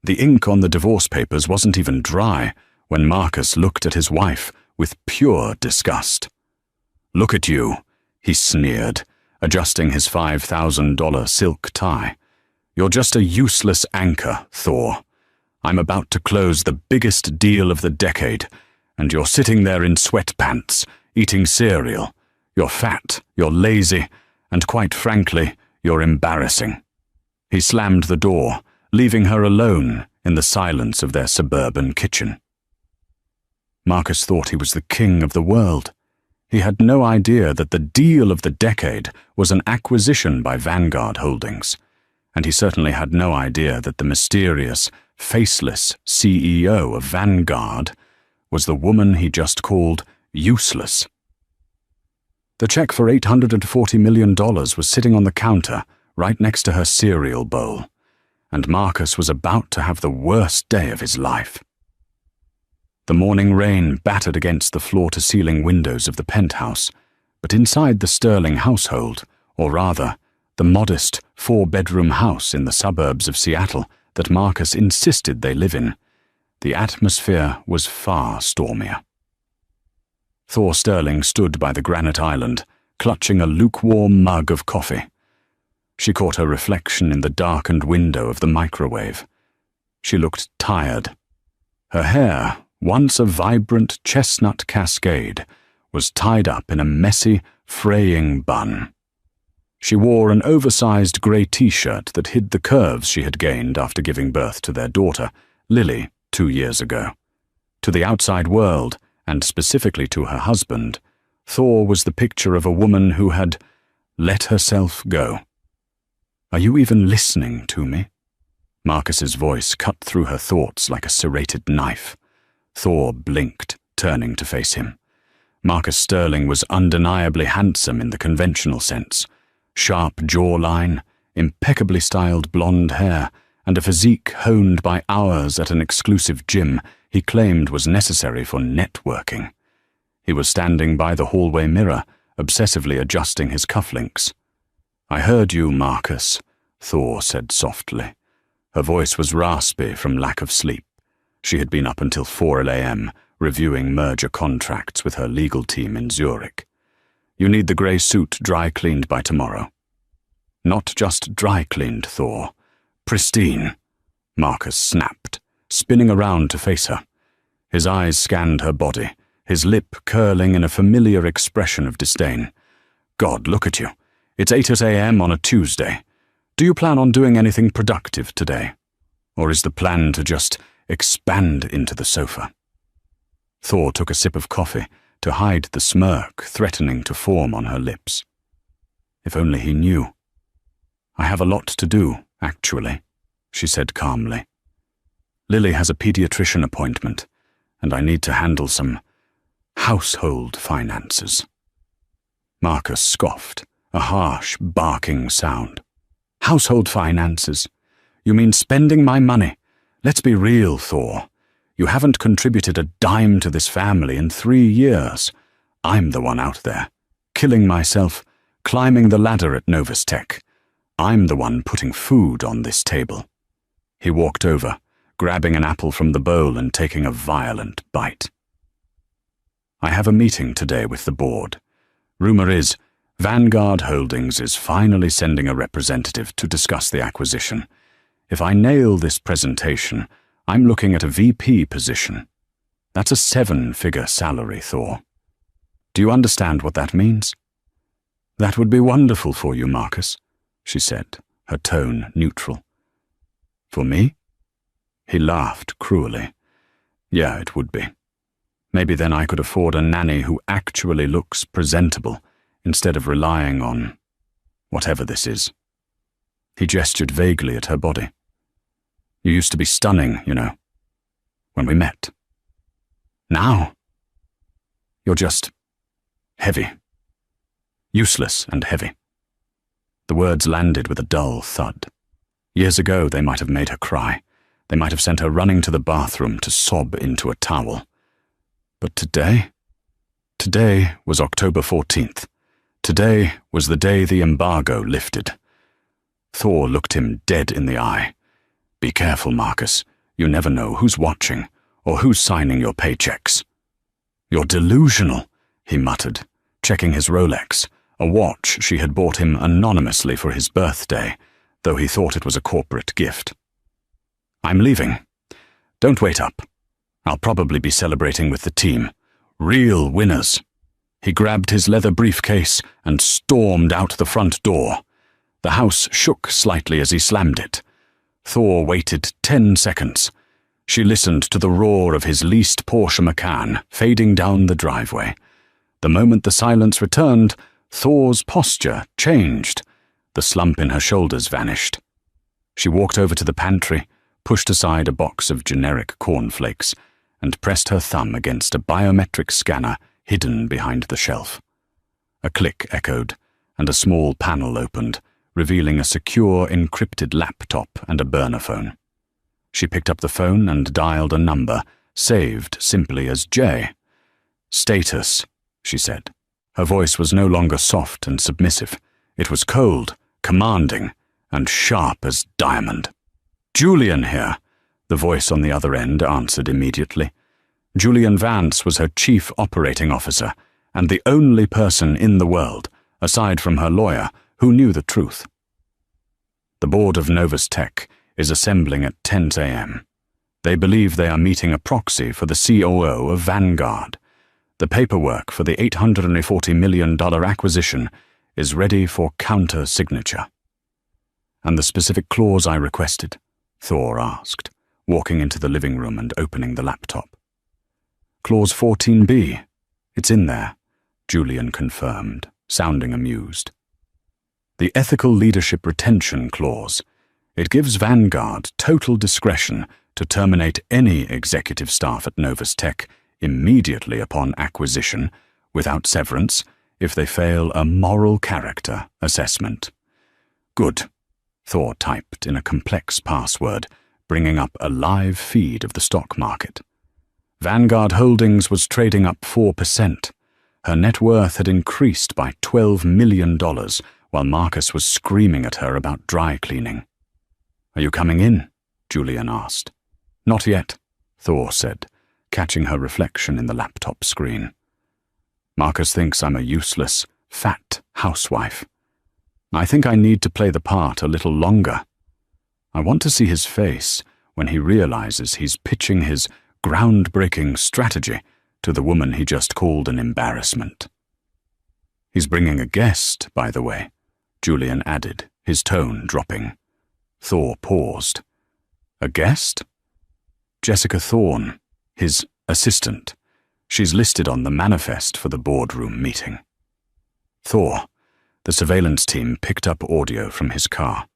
The ink on the divorce papers wasn't even dry when Marcus looked at his wife with pure disgust. "Look at you," he sneered, adjusting his $5,000 silk tie. "You're just a useless anchor, Thor. I'm about to close the biggest deal of the decade, and you're sitting there in sweatpants, eating cereal. You're fat, you're lazy, and quite frankly, you're embarrassing." He slammed the door, leaving her alone in the silence of their suburban kitchen. Marcus thought he was the king of the world. He had no idea that the deal of the decade was an acquisition by Vanguard Holdings, and he certainly had no idea that the mysterious, faceless CEO of Vanguard was the woman he just called useless. The check for $840 million was sitting on the counter right next to her cereal bowl, and Marcus was about to have the worst day of his life. The morning rain battered against the floor-to-ceiling windows of the penthouse, but inside the Sterling household, or rather, the modest four-bedroom house in the suburbs of Seattle that Marcus insisted they live in, the atmosphere was far stormier. Thor Sterling stood by the granite island, clutching a lukewarm mug of coffee. She caught her reflection in the darkened window of the microwave. She looked tired. Her hair, once a vibrant chestnut cascade, was tied up in a messy, fraying bun. She wore an oversized grey t-shirt that hid the curves she had gained after giving birth to their daughter, Lily, 2 years ago. To the outside world, and specifically to her husband, Thor was the picture of a woman who had let herself go. "Are you even listening to me?" Marcus's voice cut through her thoughts like a serrated knife. Thor blinked, turning to face him. Marcus Sterling was undeniably handsome in the conventional sense. Sharp jawline, impeccably styled blonde hair, and a physique honed by hours at an exclusive gym he claimed was necessary for networking. He was standing by the hallway mirror, obsessively adjusting his cufflinks. "I heard you, Marcus," Thor said softly. Her voice was raspy from lack of sleep. She had been up until 4 a.m., reviewing merger contracts with her legal team in Zurich. "You need the grey suit dry-cleaned by tomorrow." "Not just dry-cleaned, Thor. Pristine," Marcus snapped, spinning around to face her. His eyes scanned her body, his lip curling in a familiar expression of disdain. "God, look at you. It's 8 a.m. on a Tuesday. Do you plan on doing anything productive today? Or is the plan to just expand into the sofa?" Thor took a sip of coffee to hide the smirk threatening to form on her lips. If only he knew. "I have a lot to do, actually," she said calmly. "Lily has a pediatrician appointment, and I need to handle some household finances." Marcus scoffed, a harsh, barking sound. "Household finances? You mean spending my money? Let's be real, Thor. You haven't contributed a dime to this family in 3 years. I'm the one out there, killing myself, climbing the ladder at Novus Tech. I'm the one putting food on this table." He walked over, grabbing an apple from the bowl and taking a violent bite. "I have a meeting today with the board. Rumor is, Vanguard Holdings is finally sending a representative to discuss the acquisition. If I nail this presentation, I'm looking at a VP position. That's a 7-figure salary, Thor. Do you understand what that means?" "That would be wonderful for you, Marcus," she said, her tone neutral. "For me?" He laughed cruelly. "Yeah, it would be. Maybe then I could afford a nanny who actually looks presentable, instead of relying on whatever this is." He gestured vaguely at her body. "You used to be stunning, you know, when we met. Now, you're just heavy. Useless and heavy." The words landed with a dull thud. Years ago, they might have made her cry. They might have sent her running to the bathroom to sob into a towel. But today? Today was October 14th. Today was the day the embargo lifted. Thor looked him dead in the eye. Be careful, Marcus. You never know who's watching or who's signing your paychecks. You're delusional, he muttered, checking his Rolex, a watch she had bought him anonymously for his birthday, though he thought it was a corporate gift. I'm leaving. Don't wait up. I'll probably be celebrating with the team. Real winners. He grabbed his leather briefcase and stormed out the front door. The house shook slightly as he slammed it. Thor waited 10 seconds. She listened to the roar of his leased Porsche Macan fading down the driveway. The moment the silence returned, Thor's posture changed. The slump in her shoulders vanished. She walked over to the pantry, pushed aside a box of generic cornflakes, and pressed her thumb against a biometric scanner hidden behind the shelf. A click echoed, and a small panel opened, revealing a secure encrypted laptop and a burner phone. She picked up the phone and dialed a number, saved simply as J. Status, she said. Her voice was no longer soft and submissive. It was cold, commanding, and sharp as diamond. Julian here, the voice on the other end answered immediately. Julian Vance was her chief operating officer, and the only person in the world, aside from her lawyer, who knew the truth. The board of Novus Tech is assembling at 10 a.m. They believe they are meeting a proxy for the COO of Vanguard. The paperwork for the $840 million acquisition is ready for counter-signature. And the specific clause I requested? Thor asked, walking into the living room and opening the laptop. Clause 14b. It's in there, Julian confirmed, sounding amused. The Ethical Leadership Retention Clause. It gives Vanguard total discretion to terminate any executive staff at Novus Tech immediately upon acquisition, without severance, if they fail a moral character assessment. Good, Thor typed in a complex password, bringing up a live feed of the stock market. Vanguard Holdings was trading up 4%. Her net worth had increased by $12 million, while Marcus was screaming at her about dry cleaning. Are you coming in? Julian asked. Not yet, Thor said, catching her reflection in the laptop screen. Marcus thinks I'm a useless, fat housewife. I think I need to play the part a little longer. I want to see his face when he realizes he's pitching his groundbreaking strategy to the woman he just called an embarrassment. He's bringing a guest, by the way, Julian added, his tone dropping. Thor paused. A guest? Jessica Thorne, his assistant. She's listed on the manifest for the boardroom meeting. Thor, the surveillance team picked up audio from his car.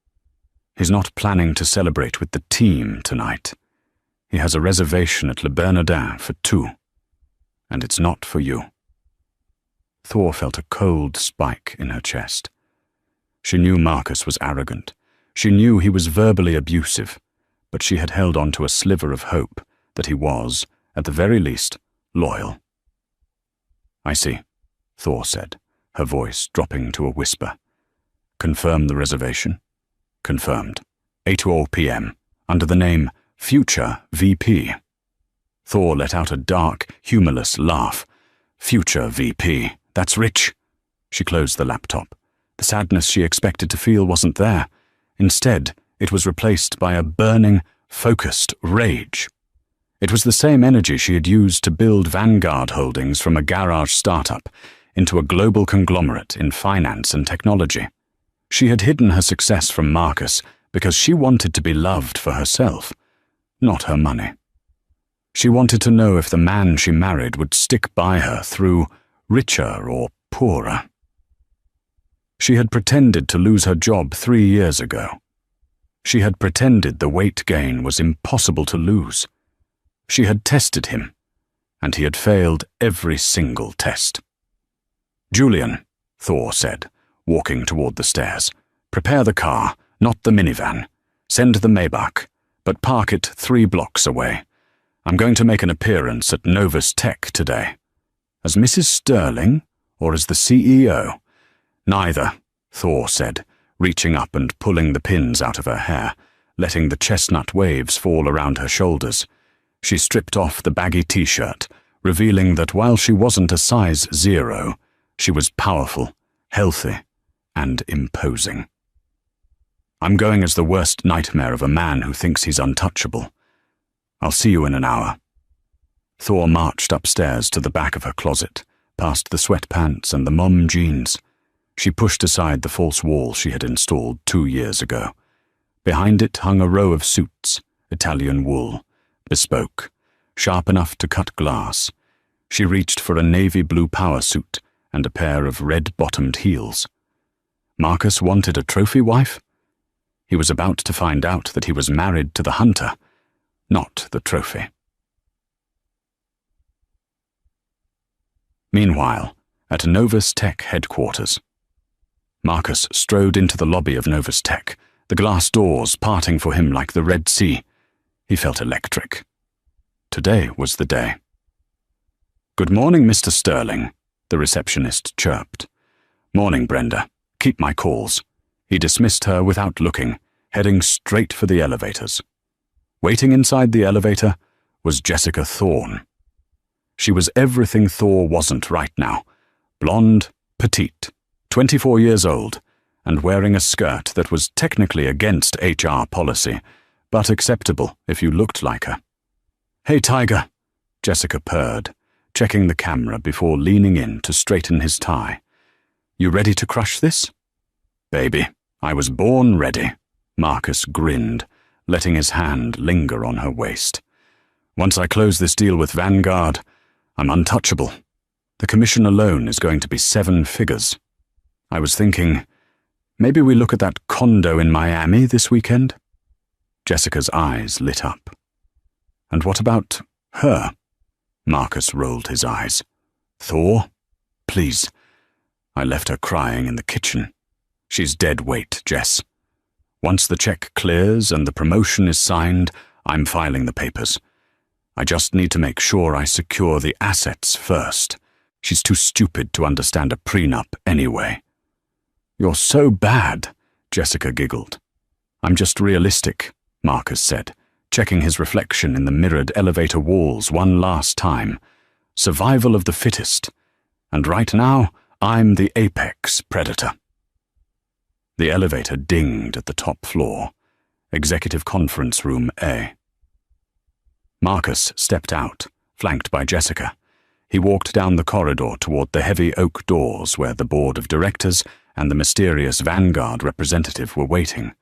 He's not planning to celebrate with the team tonight. He has a reservation at Le Bernardin for 2. And it's not for you. Thor felt a cold spike in her chest. She knew Marcus was arrogant. She knew he was verbally abusive, but she had held on to a sliver of hope that he was, at the very least, loyal. I see, Thor said, her voice dropping to a whisper. Confirm the reservation? Confirmed. 8:00 p.m., under the name Future VP. Thor let out a dark, humorless laugh. Future VP, that's rich. She closed the laptop. The sadness she expected to feel wasn't there. Instead, it was replaced by a burning, focused rage. It was the same energy she had used to build Vanguard Holdings from a garage startup into a global conglomerate in finance and technology. She had hidden her success from Marcus because she wanted to be loved for herself, not her money. She wanted to know if the man she married would stick by her through richer or poorer. She had pretended to lose her job 3 years ago. She had pretended the weight gain was impossible to lose. She had tested him, and he had failed every single test. Julian, Thor said, walking toward the stairs, prepare the car, not the minivan. Send the Maybach, but park it 3 blocks away. I'm going to make an appearance at Novus Tech today. As Mrs. Sterling, or as the CEO? Neither, Thor said, reaching up and pulling the pins out of her hair, letting the chestnut waves fall around her shoulders. She stripped off the baggy t-shirt, revealing that while she wasn't a size 0, she was powerful, healthy, and imposing. I'm going as the worst nightmare of a man who thinks he's untouchable. I'll see you in an hour. Thor marched upstairs to the back of her closet, past the sweatpants and the mom jeans. She pushed aside the false wall she had installed 2 years ago. Behind it hung a row of suits, Italian wool, bespoke, sharp enough to cut glass. She reached for a navy blue power suit and a pair of red-bottomed heels. Marcus wanted a trophy wife? He was about to find out that he was married to the hunter, not the trophy. Meanwhile, at Novus Tech headquarters, Marcus strode into the lobby of Novus Tech, the glass doors parting for him like the Red Sea. He felt electric. Today was the day. "Good morning, Mr. Sterling," the receptionist chirped. "Morning, Brenda. Keep my calls." He dismissed her without looking, heading straight for the elevators. Waiting inside the elevator was Jessica Thorne. She was everything Thor wasn't right now. Blonde, petite, 24 years old, and wearing a skirt that was technically against HR policy, but acceptable if you looked like her. "Hey, Tiger," Jessica purred, checking the camera before leaning in to straighten his tie. "You ready to crush this?" "Baby, I was born ready," Marcus grinned, letting his hand linger on her waist. "Once I close this deal with Vanguard, I'm untouchable. The commission alone is going to be 7 figures. I was thinking, maybe we look at that condo in Miami this weekend?" Jessica's eyes lit up. "And what about her?" Marcus rolled his eyes. "Thor? Please. I left her crying in the kitchen. She's dead weight, Jess. Once the check clears and the promotion is signed, I'm filing the papers. I just need to make sure I secure the assets first. She's too stupid to understand a prenup anyway." "You're so bad," Jessica giggled. "I'm just realistic," Marcus said, checking his reflection in the mirrored elevator walls one last time. "Survival of the fittest. And right now, I'm the apex predator." The elevator dinged at the top floor, Executive Conference Room A. Marcus stepped out, flanked by Jessica. He walked down the corridor toward the heavy oak doors where the board of directors and the mysterious Vanguard representative were waiting.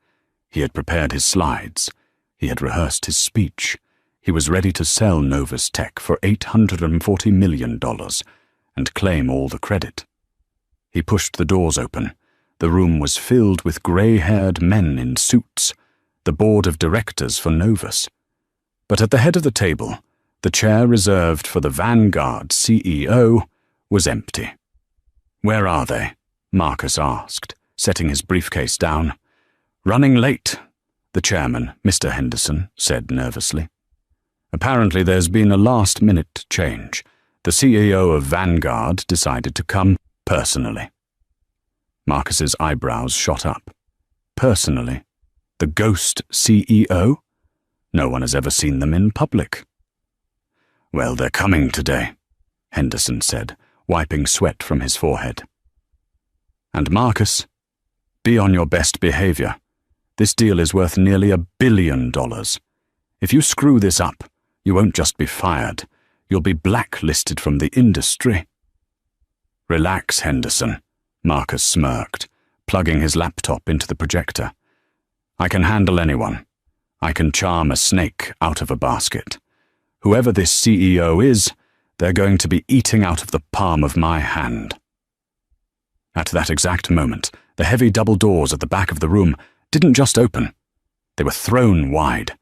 He had prepared his slides. He had rehearsed his speech. He was ready to sell Novus Tech for $840 million and claim all the credit. He pushed the doors open. The room was filled with grey-haired men in suits, the board of directors for Novus. But at the head of the table, the chair reserved for the Vanguard CEO was empty. "Where are they?" Marcus asked, setting his briefcase down. "Running late," the chairman, Mr. Henderson, said nervously. "Apparently there's been a last-minute change. The CEO of Vanguard decided to come personally." Marcus's eyebrows shot up. "Personally? The ghost CEO? No one has ever seen them in public." "Well, they're coming today," Henderson said, wiping sweat from his forehead. "And Marcus, be on your best behavior. This deal is worth nearly $1 billion. If you screw this up, you won't just be fired, you'll be blacklisted from the industry." "Relax, Henderson," Marcus smirked, plugging his laptop into the projector. "I can handle anyone. I can charm a snake out of a basket. Whoever this CEO is, they're going to be eating out of the palm of my hand." At that exact moment, the heavy double doors at the back of the room didn't just open. They were thrown wide.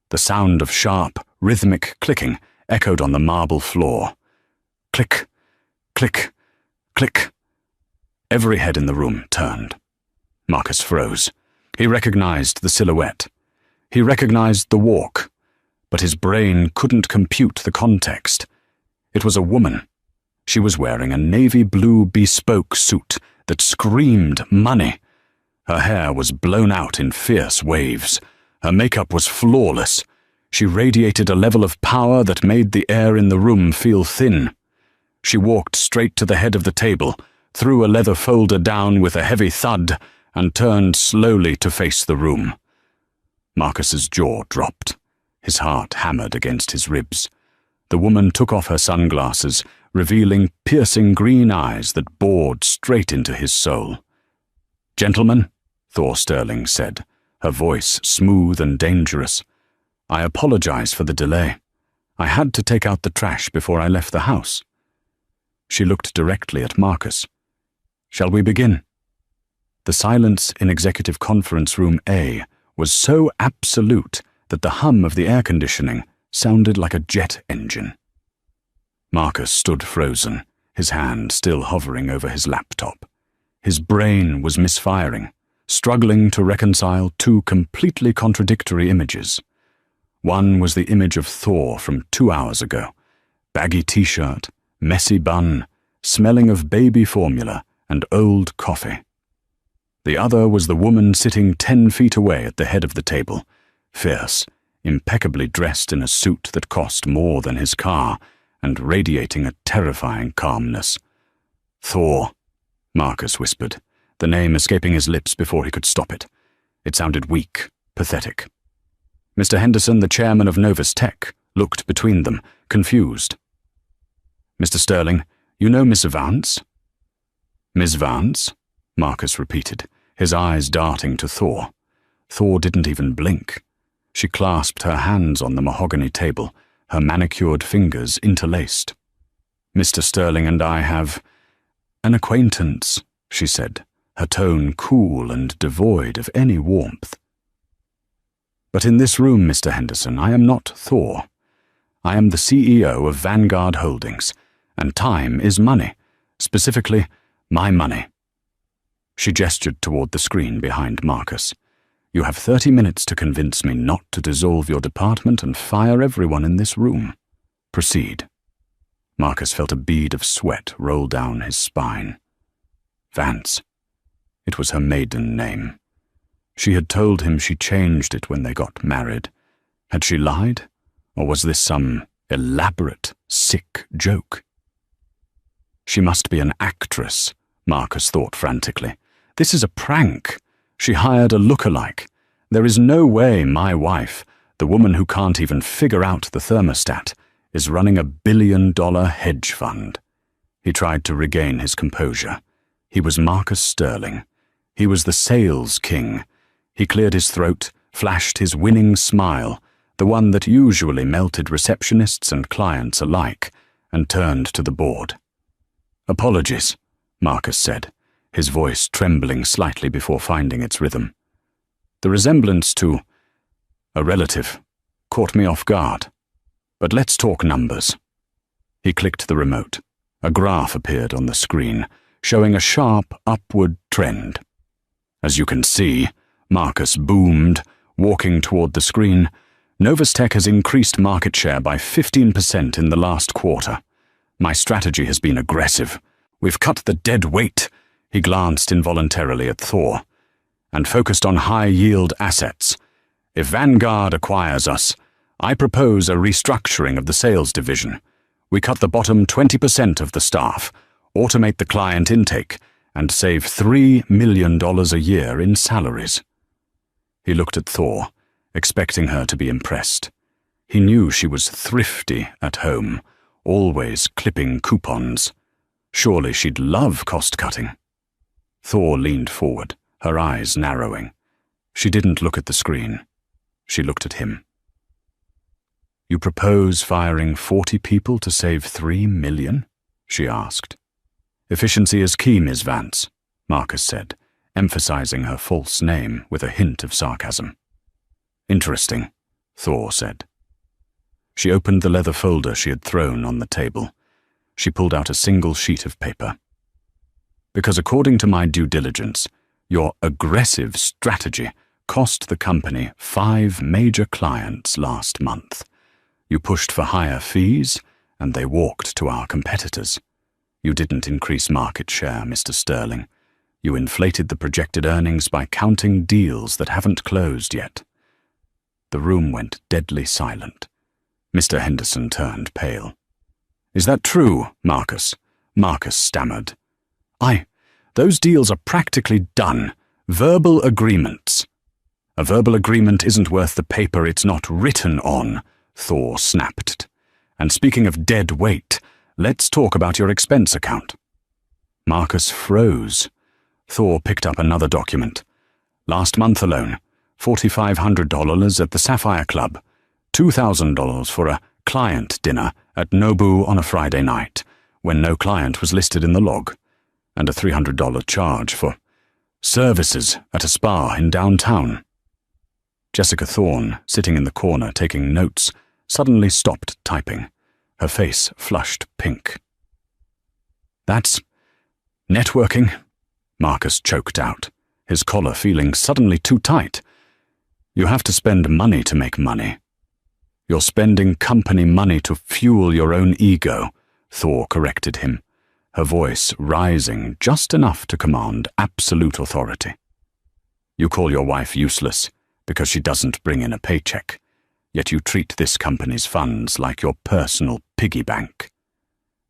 The sound of sharp, rhythmic clicking echoed on the marble floor. Click, click, click. Every head in the room turned. Marcus froze. He recognized the silhouette. He recognized the walk, but his brain couldn't compute the context. It was a woman. She was wearing a navy blue bespoke suit that screamed money. Her hair was blown out in fierce waves. Her makeup was flawless. She radiated a level of power that made the air in the room feel thin. She walked straight to the head of the table, threw a leather folder down with a heavy thud, and turned slowly to face the room. Marcus's jaw dropped. His heart hammered against his ribs. The woman took off her sunglasses, revealing piercing green eyes that bored straight into his soul. "Gentlemen," Thor Sterling said, her voice smooth and dangerous, "I apologize for the delay. I had to take out the trash before I left the house." She looked directly at Marcus. "Shall we begin?" The silence in Executive Conference Room A was so absolute that the hum of the air conditioning sounded like a jet engine. Marcus stood frozen, his hand still hovering over his laptop. His brain was misfiring, struggling to reconcile two completely contradictory images. One was the image of Thor from 2 hours ago, baggy t-shirt, messy bun, smelling of baby formula and old coffee. The other was the woman sitting 10 feet away at the head of the table, fierce, impeccably dressed in a suit that cost more than his car, and radiating a terrifying calmness. "Thor," Marcus whispered, the name escaping his lips before he could stop it. It sounded weak, pathetic. Mr. Henderson, the chairman of Novus Tech, looked between them, confused. "Mr. Sterling, you know Miss Vance?" "Miss Vance?" Marcus repeated, his eyes darting to Thor. Thor didn't even blink. She clasped her hands on the mahogany table, her manicured fingers interlaced. "Mr. Sterling and I have an acquaintance," she said, her tone cool and devoid of any warmth. "But in this room, Mr. Henderson, I am not Thor. I am the CEO of Vanguard Holdings, and time is money, specifically my money." She gestured toward the screen behind Marcus. "You have 30 minutes to convince me not to dissolve your department and fire everyone in this room. Proceed." Marcus felt a bead of sweat roll down his spine. Vance. It was her maiden name. She had told him she changed it when they got married. Had she lied? Or was this some elaborate, sick joke? She must be an actress, Marcus thought frantically. This is a prank. She hired a lookalike. There is no way my wife, the woman who can't even figure out the thermostat, is running $1 billion hedge fund. He tried to regain his composure. He was Marcus Sterling. He was the sales king. He cleared his throat, flashed his winning smile, the one that usually melted receptionists and clients alike, and turned to the board. "Apologies," Marcus said, his voice trembling slightly before finding its rhythm. "The resemblance to a relative caught me off guard. But let's talk numbers." He clicked the remote. A graph appeared on the screen, showing a sharp upward trend. "As you can see," Marcus boomed, walking toward the screen, "Novus Tech has increased market share by 15% in the last quarter. My strategy has been aggressive. We've cut the dead weight," he glanced involuntarily at Thor, "and focused on high-yield assets. If Vanguard acquires us, I propose a restructuring of the sales division. We cut the bottom 20% of the staff, automate the client intake, and save $3 million a year in salaries." He looked at Thor, expecting her to be impressed. He knew she was thrifty at home, always clipping coupons. Surely she'd love cost-cutting. Thor leaned forward, her eyes narrowing. She didn't look at the screen. She looked at him. "You propose firing 40 people to save $3 million?" she asked. "Efficiency is key, Ms. Vance," Marcus said, emphasizing her false name with a hint of sarcasm. "Interesting," Thor said. She opened the leather folder she had thrown on the table. She pulled out a single sheet of paper. "Because according to my due diligence, your aggressive strategy cost the company 5 major clients last month. You pushed for higher fees, and they walked to our competitors. You didn't increase market share, Mr. Sterling. You inflated the projected earnings by counting deals that haven't closed yet. The room went deadly silent. Mr. Henderson turned pale. "Is that true, Marcus?" Marcus stammered. Those deals are practically done. Verbal agreements." "A verbal agreement isn't worth the paper it's not written on," Thor snapped. "And speaking of dead weight, let's talk about your expense account." Marcus froze. Thor picked up another document. "Last month alone, $4,500 at the Sapphire Club, $2,000 for a client dinner at Nobu on a Friday night, when no client was listed in the log, and a $300 charge for services at a spa in downtown." Jessica Thorne, sitting in the corner taking notes, suddenly stopped typing. Her face flushed pink. "That's networking," Marcus choked out, his collar feeling suddenly too tight. "You have to spend money to make money." "You're spending company money to fuel your own ego," Thor corrected him, her voice rising just enough to command absolute authority. "You call your wife useless because she doesn't bring in a paycheck, yet you treat this company's funds like your personal piggy bank.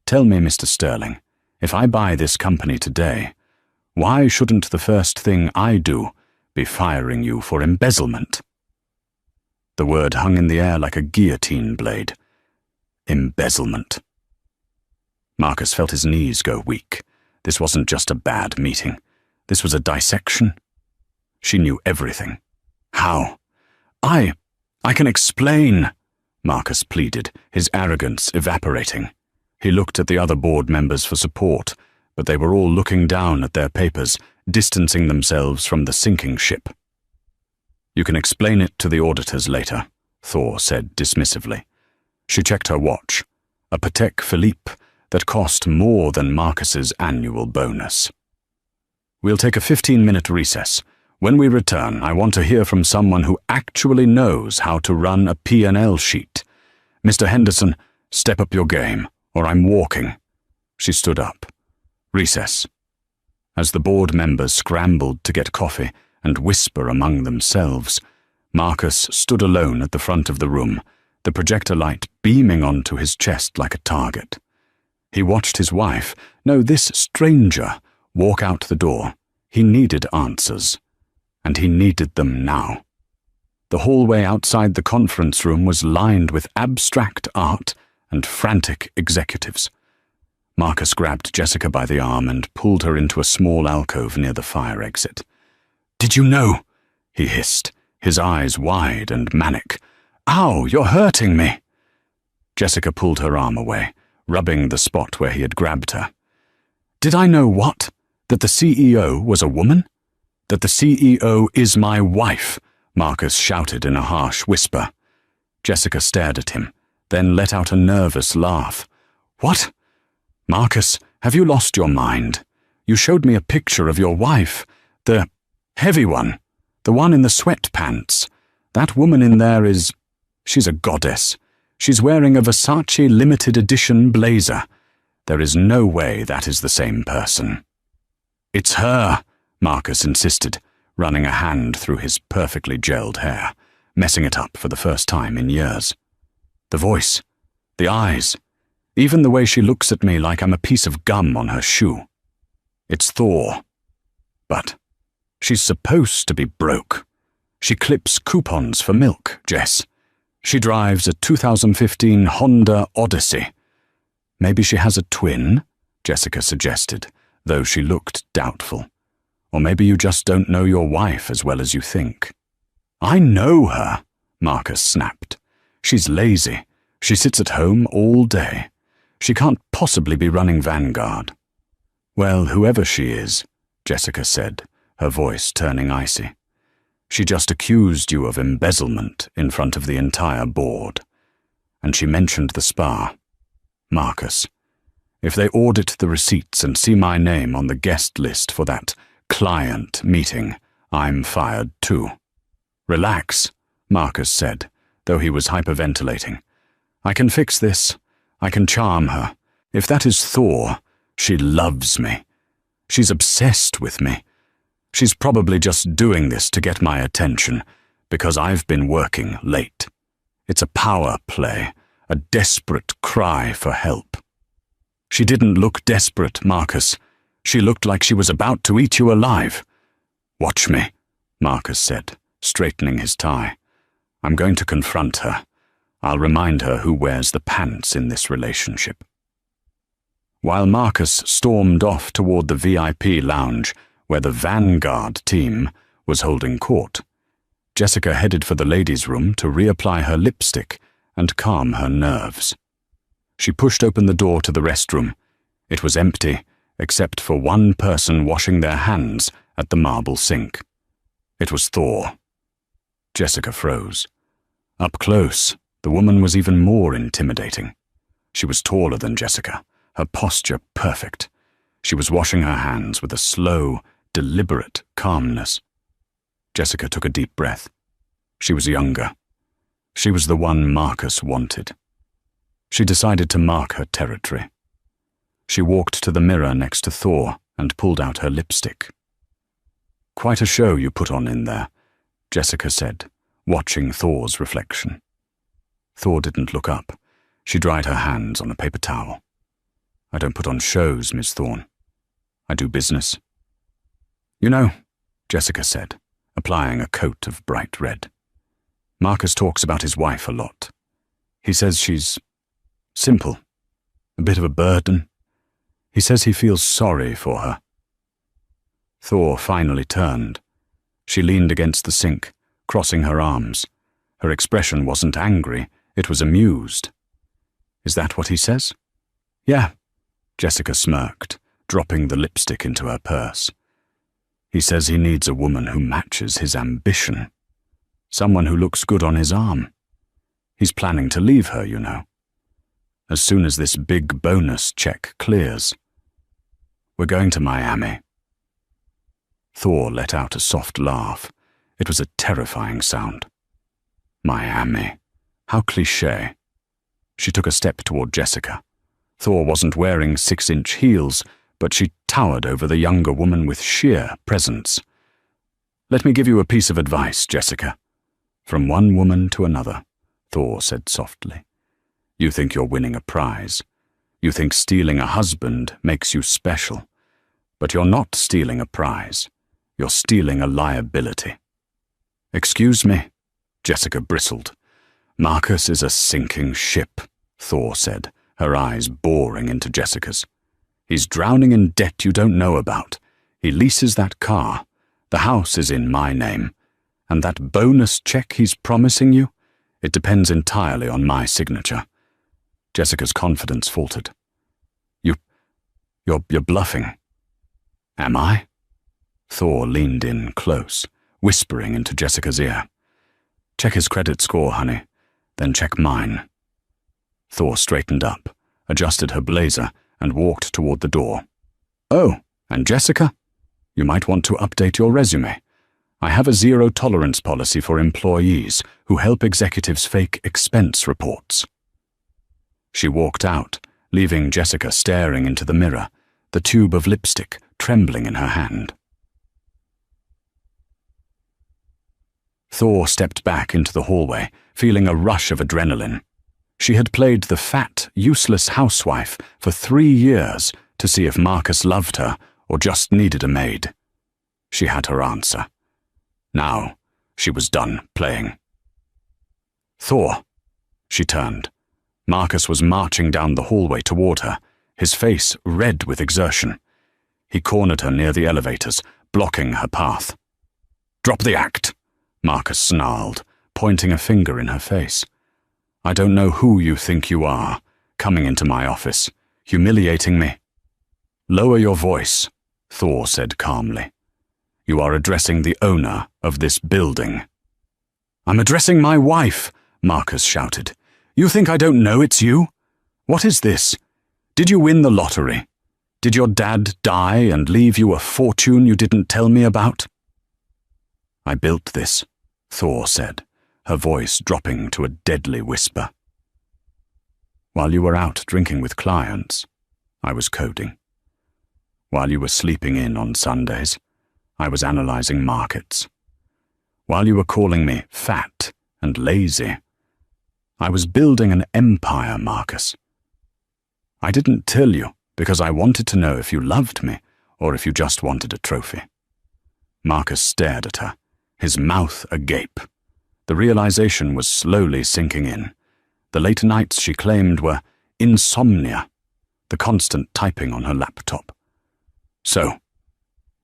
Tell me, Mr. Sterling, if I buy this company today, why shouldn't the first thing I do be firing you for embezzlement?" The word hung in the air like a guillotine blade. Embezzlement. Marcus felt his knees go weak. This wasn't just a bad meeting. This was a dissection. She knew everything. "How?" I can explain," Marcus pleaded, his arrogance evaporating. He looked at the other board members for support, but they were all looking down at their papers, distancing themselves from the sinking ship. "You can explain it to the auditors later," Thor said dismissively. She checked her watch, a Patek Philippe that cost more than Marcus's annual bonus. "We'll take a 15-minute recess. When we return, I want to hear from someone who actually knows how to run a P&L sheet. Mr. Henderson, step up your game, or I'm walking." She stood up. Recess. As the board members scrambled to get coffee and whisper among themselves, Marcus stood alone at the front of the room, the projector light beaming onto his chest like a target. He watched his wife, no, this stranger, walk out the door. He needed answers, and he needed them now. The hallway outside the conference room was lined with abstract art and frantic executives. Marcus grabbed Jessica by the arm and pulled her into a small alcove near the fire exit. "Did you know?" he hissed, his eyes wide and manic. "Ow, you're hurting me!" Jessica pulled her arm away, rubbing the spot where he had grabbed her. "Did I know what? That the CEO was a woman? That the CEO is my wife," Marcus shouted in a harsh whisper. Jessica stared at him, then let out a nervous laugh. "What? Marcus, have you lost your mind? You showed me a picture of your wife, the heavy one, the one in the sweatpants. That woman in there she's a goddess. She's wearing a Versace limited edition blazer. There is no way that is the same person." "It's her," Marcus insisted, running a hand through his perfectly gelled hair, messing it up for the first time in years. The voice, the eyes, even the way she looks at me like I'm a piece of gum on her shoe. It's Thor. But she's supposed to be broke. She clips coupons for milk, Jess. She drives a 2015 Honda Odyssey. Maybe she has a twin, Jessica suggested, though she looked doubtful. Or maybe you just don't know your wife as well as you think. "I know her," Marcus snapped. "She's lazy. She sits at home all day. She can't possibly be running Vanguard." "Well, whoever she is," Jessica said, her voice turning icy. "She just accused you of embezzlement in front of the entire board. And she mentioned the spa. Marcus, if they audit the receipts and see my name on the guest list for that client meeting, I'm fired too." "Relax," Marcus said, though he was hyperventilating. "I can fix this. I can charm her. If that is Thor, she loves me. She's obsessed with me. She's probably just doing this to get my attention, Because I've been working late. It's a power play, a desperate cry for help. She didn't look desperate, Marcus. She looked like she was about to eat you alive. Watch me, Marcus said, straightening his tie. I'm going to confront her. I'll remind her who wears the pants in this relationship. While Marcus stormed off toward the VIP lounge, where the Vanguard team was holding court, Jessica headed for the ladies' room to reapply her lipstick and calm her nerves. She pushed open the door to the restroom. It was empty, except for one person washing their hands at the marble sink. It was Thor. Jessica froze. Up close, the woman was even more intimidating. She was taller than Jessica, her posture perfect. She was washing her hands with a slow, deliberate calmness. Jessica took a deep breath. She was younger. She was the one Marcus wanted. She decided to mark her territory. She walked to the mirror next to Thor and pulled out her lipstick. "Quite a show you put on in there," Jessica said, watching Thor's reflection. Thor didn't look up. She dried her hands on a paper towel. "I don't put on shows, Miss Thorne. I do business." "You know," Jessica said, applying a coat of bright red, "Marcus talks about his wife a lot. He says she's simple, a bit of a burden. He says he feels sorry for her." Thor finally turned. She leaned against the sink, crossing her arms. Her expression wasn't angry, it was amused. "Is that what he says?" "Yeah," Jessica smirked, dropping the lipstick into her purse. "He says he needs a woman who matches his ambition. Someone who looks good on his arm. He's planning to leave her, you know. As soon as this big bonus check clears. We're going to Miami." Thor let out a soft laugh. It was a terrifying sound. Miami. How cliché. She took a step toward Jessica. Thor wasn't wearing 6-inch heels, but she towered over the younger woman with sheer presence. "Let me give you a piece of advice, Jessica." "From one woman to another," Thor said softly. "You think you're winning a prize. You think stealing a husband makes you special. But you're not stealing a prize. You're stealing a liability." "Excuse me," Jessica bristled. "Marcus is a sinking ship," Thor said, her eyes boring into Jessica's. "He's drowning in debt you don't know about. He leases that car. The house is in my name. And that bonus check he's promising you, it depends entirely on my signature." Jessica's confidence faltered. You're bluffing." "Am I?" Thor leaned in close, whispering into Jessica's ear. "Check his credit score, honey, then check mine." Thor straightened up, adjusted her blazer, and walked toward the door. "Oh, and Jessica, you might want to update your resume. I have a zero-tolerance policy for employees who help executives fake expense reports." She walked out, leaving Jessica staring into the mirror, the tube of lipstick trembling in her hand. Thor stepped back into the hallway, feeling a rush of adrenaline. She had played the fat, useless housewife for 3 years to see if Marcus loved her or just needed a maid. She had her answer. Now, she was done playing. "Thor!" She turned. Marcus was marching down the hallway toward her, his face red with exertion. He cornered her near the elevators, blocking her path. "Drop the act," Marcus snarled, pointing a finger in her face. "I don't know who you think you are, coming into my office, humiliating me." "Lower your voice," Thor said calmly. "You are addressing the owner of this building." "I'm addressing my wife," Marcus shouted. "You think I don't know it's you? What is this? Did you win the lottery? Did your dad die and leave you a fortune you didn't tell me about?" "I built this," Thor said, her voice dropping to a deadly whisper. "While you were out drinking with clients, I was coding. While you were sleeping in on Sundays, I was analyzing markets. while you were calling me fat and lazy. I was building an empire, Marcus. I didn't tell you because I wanted to know if you loved me or if you just wanted a trophy. Marcus stared at her, his mouth agape. The realization was slowly sinking in. The late nights she claimed were insomnia, the constant typing on her laptop. So,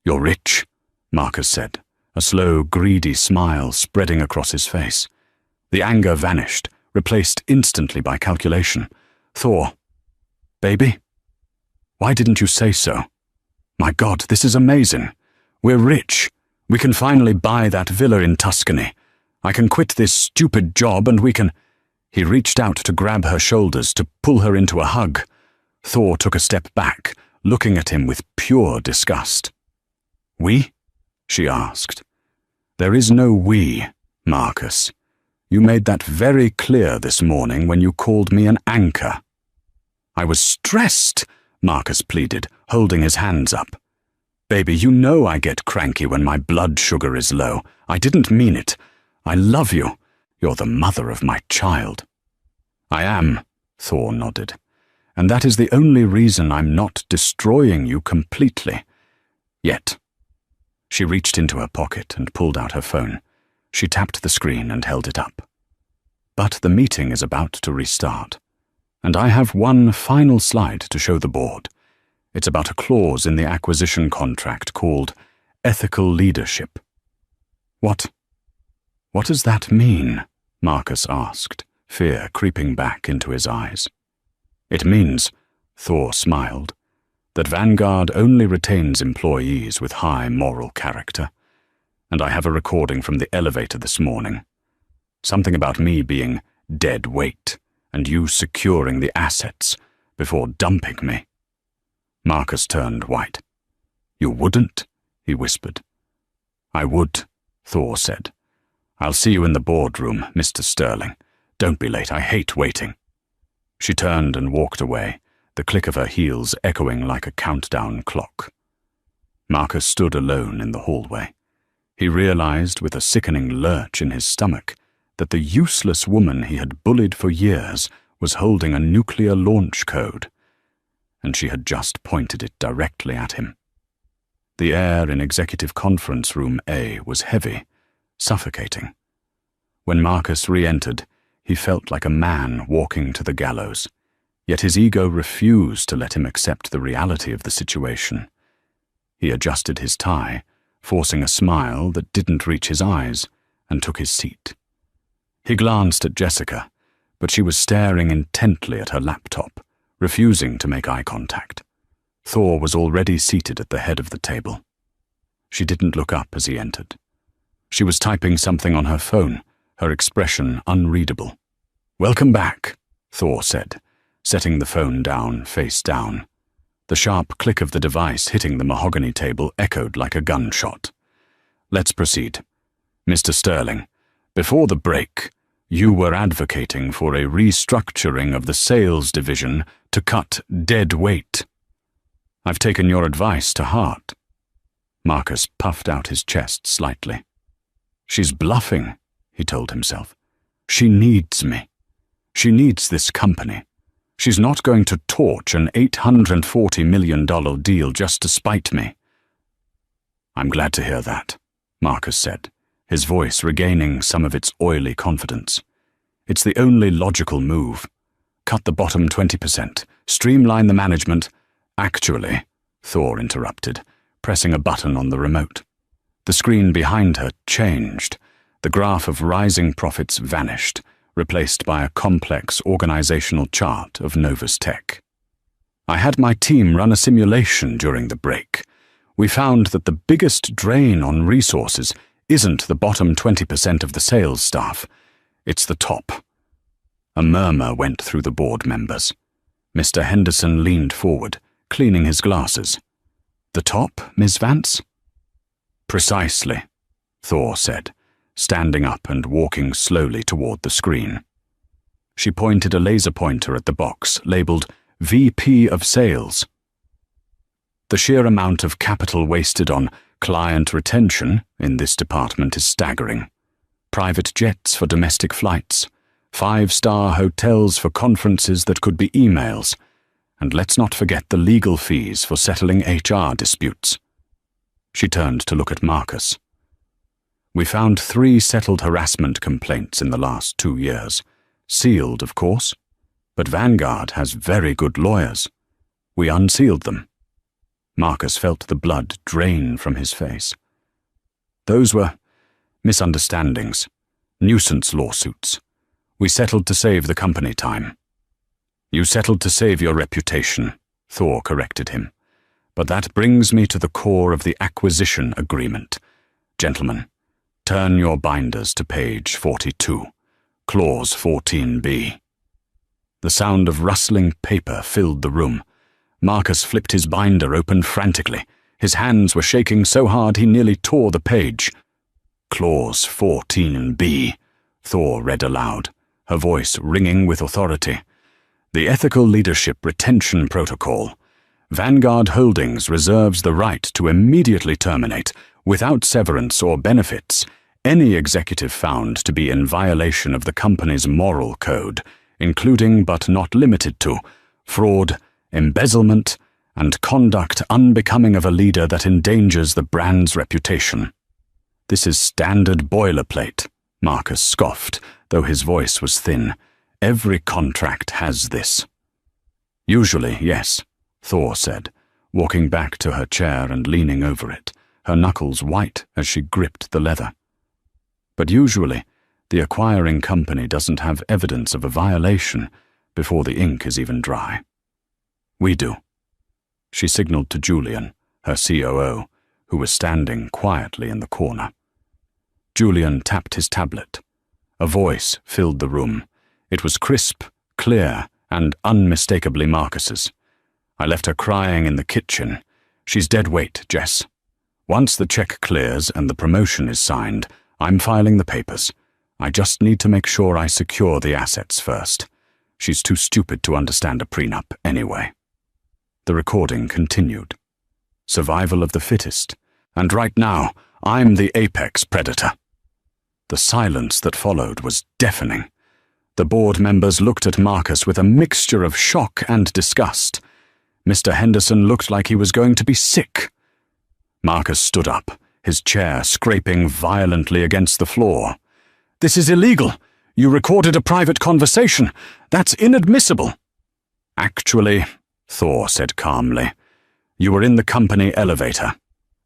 you're rich, Marcus said, a slow, greedy smile spreading across his face. The anger vanished, replaced instantly by calculation. Thor, baby? Why didn't you say so? My God, this is amazing. We're rich. We can finally buy that villa in Tuscany. I can quit this stupid job and we can... He reached out to grab her shoulders, to pull her into a hug. Thor took a step back, looking at him with pure disgust. We? She asked. There is no we, Marcus. You made that very clear this morning when you called me an anchor. I was stressed, Marcus pleaded, holding his hands up. Baby, you know I get cranky when my blood sugar is low. I didn't mean it. I love you. You're the mother of my child. I am, Thor nodded. And that is the only reason I'm not destroying you completely. Yet. She reached into her pocket and pulled out her phone. She tapped the screen and held it up. But the meeting is about to restart. And I have one final slide to show the board. It's about a clause in the acquisition contract called ethical leadership. What does that mean? Marcus asked, fear creeping back into his eyes. It means, Thor smiled, that Vanguard only retains employees with high moral character. And I have a recording from the elevator this morning. Something about me being dead weight and you securing the assets before dumping me. Marcus turned white. You wouldn't? He whispered. I would, Thor said. I'll see you in the boardroom, Mr. Sterling. Don't be late, I hate waiting. She turned and walked away, the click of her heels echoing like a countdown clock. Marcus stood alone in the hallway. He realized with a sickening lurch in his stomach that the useless woman he had bullied for years was holding a nuclear launch code, and she had just pointed it directly at him. The air in Executive Conference Room A was heavy, suffocating. When Marcus re-entered, he felt like a man walking to the gallows, yet his ego refused to let him accept the reality of the situation. He adjusted his tie, forcing a smile that didn't reach his eyes, and took his seat. He glanced at Jessica, but she was staring intently at her laptop, refusing to make eye contact. Thor was already seated at the head of the table. She didn't look up as he entered. She was typing something on her phone, her expression unreadable. Welcome back, Thor said, setting the phone down face down. The sharp click of the device hitting the mahogany table echoed like a gunshot. Let's proceed. Mr. Sterling, before the break, you were advocating for a restructuring of the sales division to cut dead weight. I've taken your advice to heart. Marcus puffed out his chest slightly. She's bluffing, he told himself. She needs me. She needs this company. She's not going to torch an $840 million deal just to spite me. I'm glad to hear that, Marcus said, his voice regaining some of its oily confidence. It's the only logical move. Cut the bottom 20%, streamline the management. Actually, Thor interrupted, pressing a button on the remote. The screen behind her changed. The graph of rising profits vanished, replaced by a complex organizational chart of Novus Tech. I had my team run a simulation during the break. We found that the biggest drain on resources isn't the bottom 20% of the sales staff. It's the top. A murmur went through the board members. Mr. Henderson leaned forward, cleaning his glasses. The top, Ms. Vance? Precisely, Thor said, standing up and walking slowly toward the screen. She pointed a laser pointer at the box labeled VP of Sales. The sheer amount of capital wasted on client retention in this department is staggering, private jets for domestic flights, 5-star hotels for conferences that could be emails, and let's not forget the legal fees for settling HR disputes. She turned to look at Marcus. We found 3 settled harassment complaints in the last 2 years. Sealed, of course, but Vanguard has very good lawyers. We unsealed them. Marcus felt the blood drain from his face. Those were misunderstandings, nuisance lawsuits. We settled to save the company time. You settled to save your reputation, Thor corrected him. But that brings me to the core of the acquisition agreement. Gentlemen, turn your binders to page 42, clause 14b. The sound of rustling paper filled the room. Marcus flipped his binder open frantically. His hands were shaking so hard he nearly tore the page. Clause 14b, Thor read aloud, her voice ringing with authority. The Ethical Leadership Retention Protocol. Vanguard Holdings reserves the right to immediately terminate, without severance or benefits, any executive found to be in violation of the company's moral code, including but not limited to fraud, embezzlement, and conduct unbecoming of a leader that endangers the brand's reputation. This is standard boilerplate, Marcus scoffed, though his voice was thin. Every contract has this. Usually, yes, Thor said, walking back to her chair and leaning over it, her knuckles white as she gripped the leather. But usually, the acquiring company doesn't have evidence of a violation before the ink is even dry. We do. She signaled to Julian, her COO, who was standing quietly in the corner. Julian tapped his tablet. A voice filled the room. It was crisp, clear, and unmistakably Marcus's. I left her crying in the kitchen. She's dead weight, Jess. Once the check clears and the promotion is signed, I'm filing the papers. I just need to make sure I secure the assets first. She's too stupid to understand a prenup anyway. The recording continued. Survival of the fittest. And right now, I'm the apex predator. The silence that followed was deafening. The board members looked at Marcus with a mixture of shock and disgust. Mr. Henderson looked like he was going to be sick. Marcus stood up, his chair scraping violently against the floor. This is illegal. You recorded a private conversation. That's inadmissible. Actually, Thor said calmly, you were in the company elevator.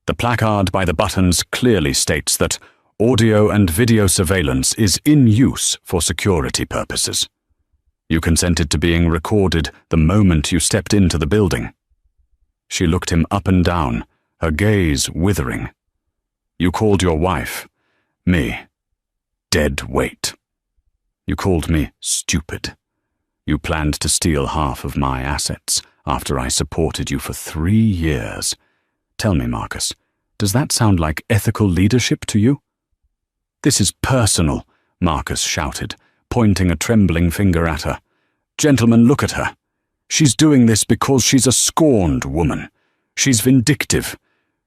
The placard by the buttons clearly states that audio and video surveillance is in use for security purposes. You consented to being recorded the moment you stepped into the building. She looked him up and down, her gaze withering. You called your wife, me, dead weight. You called me stupid. You planned to steal half of my assets after I supported you for 3 years. Tell me, Marcus, does that sound like ethical leadership to you? This is personal, Marcus shouted, pointing a trembling finger at her. Gentlemen, look at her. She's doing this because she's a scorned woman. She's vindictive.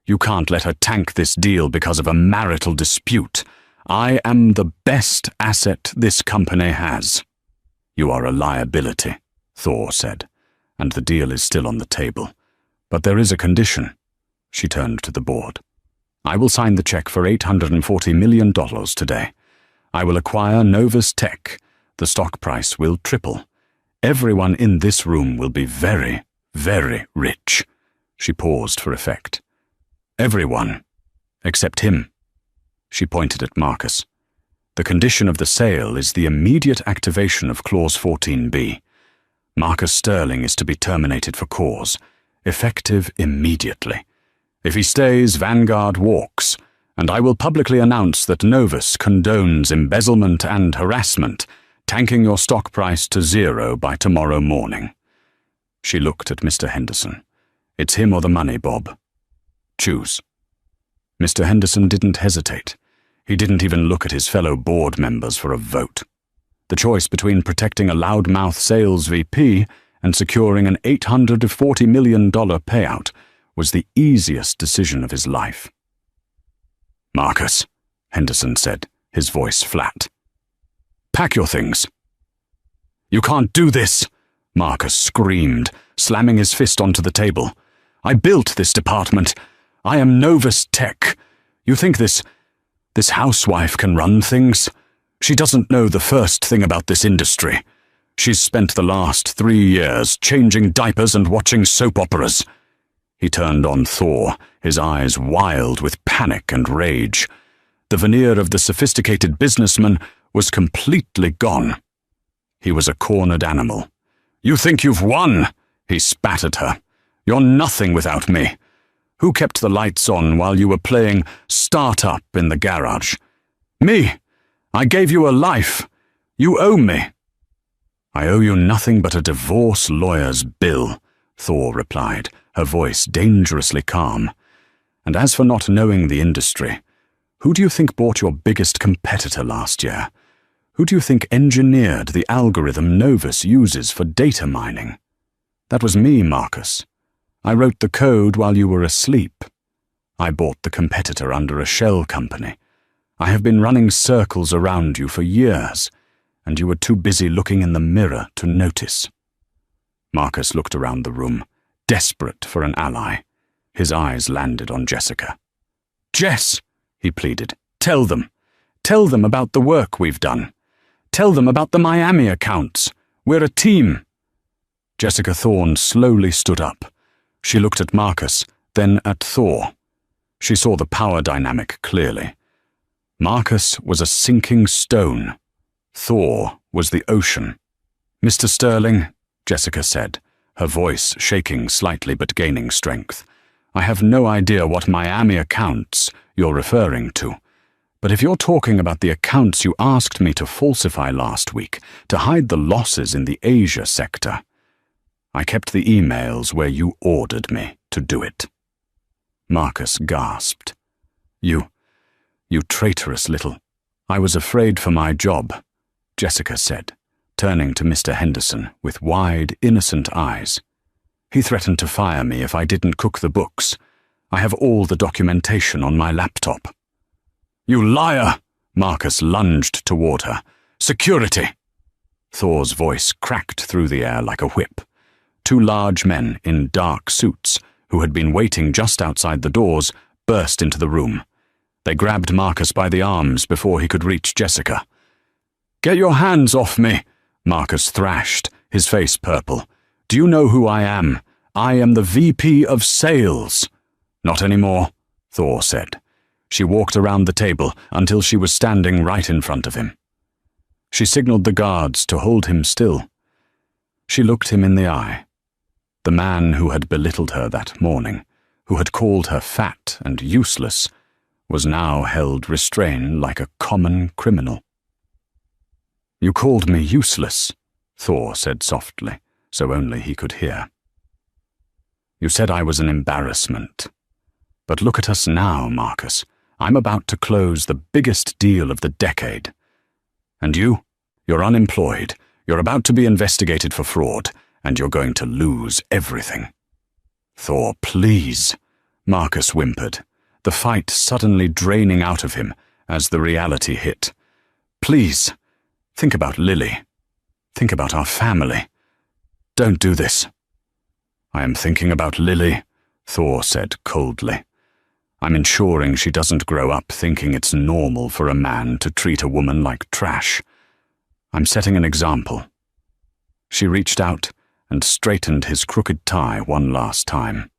You can't let her tank this deal because of a marital dispute. I am the best asset this company has. You are a liability, Thor said, and the deal is still on the table. But there is a condition. She turned to the board. I will sign the check for $840 million today. I will acquire Novus Tech. The stock price will triple. Everyone in this room will be very, very rich. She paused for effect. Everyone, except him. She pointed at Marcus. The condition of the sale is the immediate activation of Clause 14b. Marcus Sterling is to be terminated for cause, effective immediately. If he stays, Vanguard walks, and I will publicly announce that Novus condones embezzlement and harassment, tanking your stock price to 0 by tomorrow morning. She looked at Mr. Henderson. It's him or the money, Bob. Choose. Mr. Henderson didn't hesitate. He didn't even look at his fellow board members for a vote. The choice between protecting a loudmouth sales VP and securing an $840 million payout was the easiest decision of his life. Marcus, Henderson said, his voice flat. "Pack your things." "You can't do this," Marcus screamed, slamming his fist onto the table. "I built this department. I am Novus Tech. You think this housewife can run things? She doesn't know the first thing about this industry. She's spent the last 3 years changing diapers and watching soap operas." He turned on Thor, his eyes wild with panic and rage. The veneer of the sophisticated businessman was completely gone. He was a cornered animal. "You think you've won?" he spat at her. "You're nothing without me. Who kept the lights on while you were playing start-up in the garage? Me. I gave you a life. You owe me." "I owe you nothing but a divorce lawyer's bill," Thor replied, her voice dangerously calm. "And as for not knowing the industry, who do you think bought your biggest competitor last year? Who do you think engineered the algorithm Novus uses for data mining? That was me, Marcus. I wrote the code while you were asleep. I bought the competitor under a shell company. I have been running circles around you for years, and you were too busy looking in the mirror to notice." Marcus looked around the room, desperate for an ally. His eyes landed on Jessica. "Jess," he pleaded, "tell them. Tell them about the work we've done. Tell them about the Miami accounts. We're a team." Jessica Thorne slowly stood up. She looked at Marcus, then at Thor. She saw the power dynamic clearly. Marcus was a sinking stone. Thor was the ocean. "Mr. Sterling," Jessica said, her voice shaking slightly but gaining strength, "I have no idea what Miami accounts you're referring to. But if you're talking about the accounts you asked me to falsify last week to hide the losses in the Asia sector, I kept the emails where you ordered me to do it." Marcus gasped. You traitorous little—" "I was afraid for my job," Jessica said, turning to Mr. Henderson with wide, innocent eyes. "He threatened to fire me if I didn't cook the books. I have all the documentation on my laptop." "You liar!" Marcus lunged toward her. "Security!" Thor's voice cracked through the air like a whip. 2 large men in dark suits, who had been waiting just outside the doors, burst into the room. They grabbed Marcus by the arms before he could reach Jessica. "Get your hands off me!" Marcus thrashed, his face purple. "Do you know who I am? I am the VP of Sales." "Not anymore," Thor said. She walked around the table until she was standing right in front of him. She signaled the guards to hold him still. She looked him in the eye. The man who had belittled her that morning, who had called her fat and useless, was now held restrained like a common criminal. "You called me useless," Thor said softly, so only he could hear. "You said I was an embarrassment. But look at us now, Marcus. I'm about to close the biggest deal of the decade. And you're unemployed, you're about to be investigated for fraud, and you're going to lose everything." "Thor, please," Marcus whimpered, the fight suddenly draining out of him as the reality hit. "Please, think about Lily. Think about our family. Don't do this." "I am thinking about Lily," Thor said coldly. "I'm ensuring she doesn't grow up thinking it's normal for a man to treat a woman like trash. I'm setting an example." She reached out and straightened his crooked tie one last time.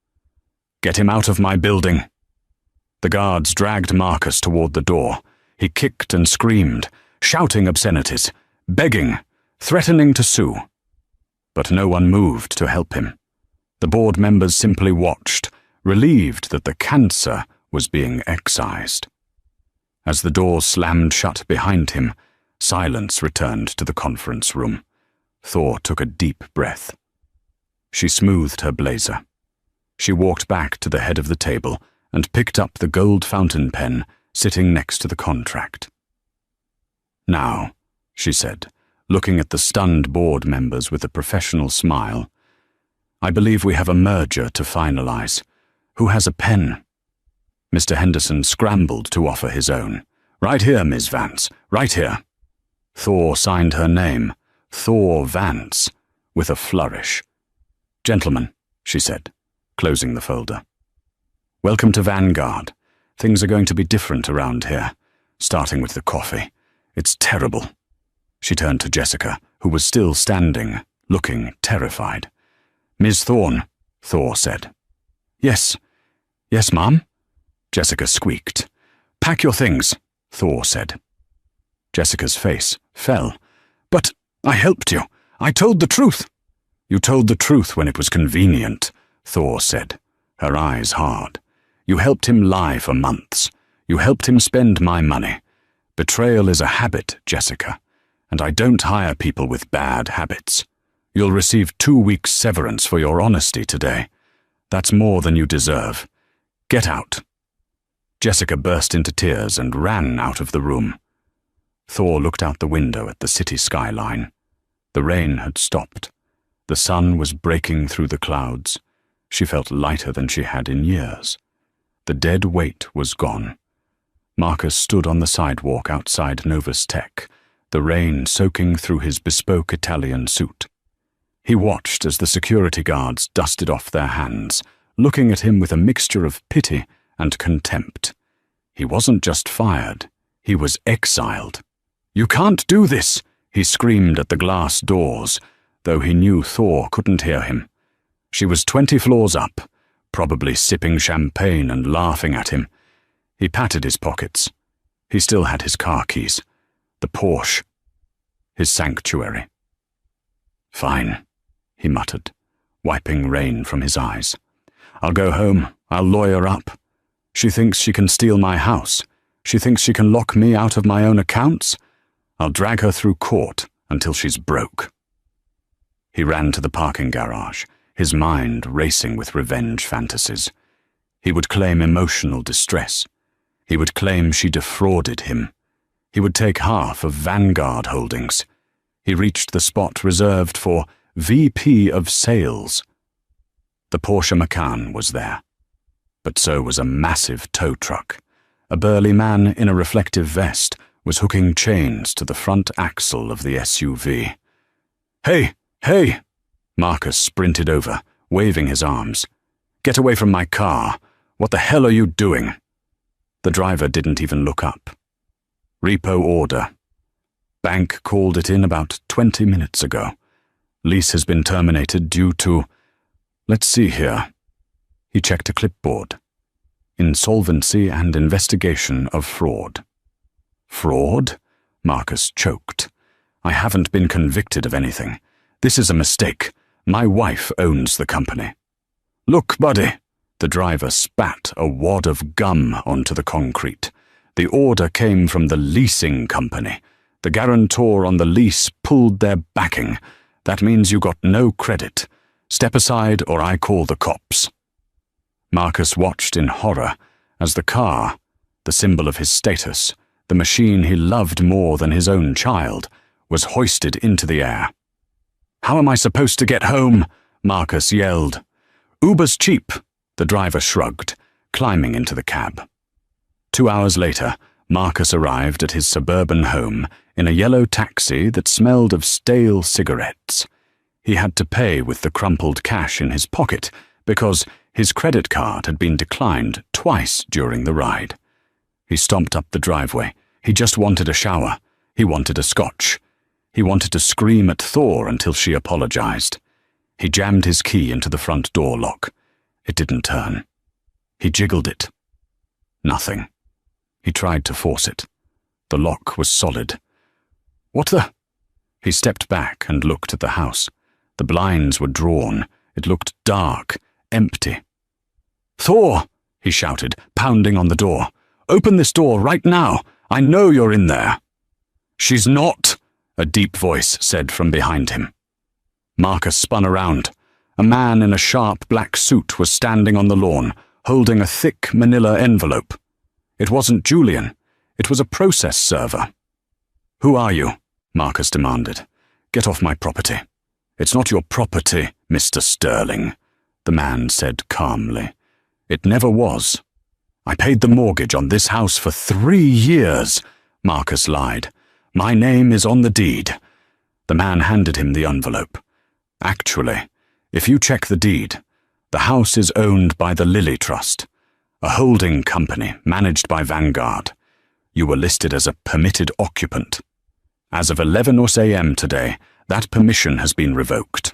"Get him out of my building." The guards dragged Marcus toward the door. He kicked and screamed, shouting obscenities, begging, threatening to sue. But no one moved to help him. The board members simply watched, relieved that the cancer was being excised. As the door slammed shut behind him, silence returned to the conference room. Thor took a deep breath. She smoothed her blazer. She walked back to the head of the table and picked up the gold fountain pen sitting next to the contract. "Now," she said, looking at the stunned board members with a professional smile, "I believe we have a merger to finalize. Who has a pen?" Mr. Henderson scrambled to offer his own. Right here, Miss Vance, right here." Thor signed her name, Thor Vance, with a flourish. "Gentlemen," she said, closing the folder. "Welcome to Vanguard. Things are going to be different around here, starting with the coffee. It's terrible." She turned to Jessica, who was still standing, looking terrified. "Ms. Thorne," Thor said. "Yes. Yes, Mom?" Jessica squeaked. "Pack your things," Thor said. Jessica's face fell. "But I helped you. I told the truth." "You told the truth when it was convenient," Thor said, her eyes hard. "You helped him lie for months. You helped him spend my money. Betrayal is a habit, Jessica, and I don't hire people with bad habits. You'll receive 2 weeks' severance for your honesty today. That's more than you deserve. Get out." Jessica burst into tears and ran out of the room. Thor looked out the window at the city skyline. The rain had stopped. The sun was breaking through the clouds. She felt lighter than she had in years. The dead weight was gone. Marcus stood on the sidewalk outside Novus Tech, the rain soaking through his bespoke Italian suit. He watched as the security guards dusted off their hands, looking at him with a mixture of pity and contempt. He wasn't just fired, he was exiled. "You can't do this!" he screamed at the glass doors, though he knew Thor couldn't hear him. She was 20 floors up, probably sipping champagne and laughing at him. He patted his pockets. He still had his car keys, the Porsche, his sanctuary. "Fine," he muttered, wiping rain from his eyes. "I'll go home. I'll lawyer up. She thinks she can steal my house. She thinks she can lock me out of my own accounts. I'll drag her through court until she's broke." He ran to the parking garage, his mind racing with revenge fantasies. He would claim emotional distress. He would claim she defrauded him. He would take half of Vanguard Holdings. He reached the spot reserved for VP of Sales. The Porsche Macan was there, but so was a massive tow truck. A burly man in a reflective vest was hooking chains to the front axle of the SUV. "Hey, hey!" Marcus sprinted over, waving his arms. "Get away from my car! What the hell are you doing?" The driver didn't even look up. "Repo order. Bank called it in about 20 minutes ago. Lease has been terminated due to... Let's see here." He checked a clipboard. "Insolvency and investigation of fraud." "Fraud?" Marcus choked. "I haven't been convicted of anything. This is a mistake. My wife owns the company." "Look, buddy." The driver spat a wad of gum onto the concrete. "The order came from the leasing company. The guarantor on the lease pulled their backing. That means you got no credit. Step aside or I call the cops." Marcus watched in horror as the car, the symbol of his status, the machine he loved more than his own child, was hoisted into the air. "How am I supposed to get home?" Marcus yelled. "Uber's cheap," the driver shrugged, climbing into the cab. 2 hours later, Marcus arrived at his suburban home in a yellow taxi that smelled of stale cigarettes. He had to pay with the crumpled cash in his pocket because his credit card had been declined twice during the ride. He stomped up the driveway. He just wanted a shower. He wanted a scotch. He wanted to scream at Thor until she apologized. He jammed his key into the front door lock. It didn't turn. He jiggled it. Nothing. He tried to force it. The lock was solid. "What the?" He stepped back and looked at the house. The blinds were drawn. It looked dark, empty. "Thor!" he shouted, pounding on the door. "Open this door right now! I know you're in there!" "She's not!" a deep voice said from behind him. Marcus spun around. A man in a sharp black suit was standing on the lawn, holding a thick manila envelope. It wasn't Julian. It was a process server. "Who are you?" Marcus demanded. "Get off my property." "It's not your property, Mr. Sterling," the man said calmly. "It never was. I paid the mortgage on this house for 3 years, Marcus lied. My name is on the deed. The man handed him the envelope. Actually, if you check the deed, the house is owned by the Lilly Trust, a holding company managed by Vanguard. You were listed as a permitted occupant. As of 11 a.m. today, that permission has been revoked.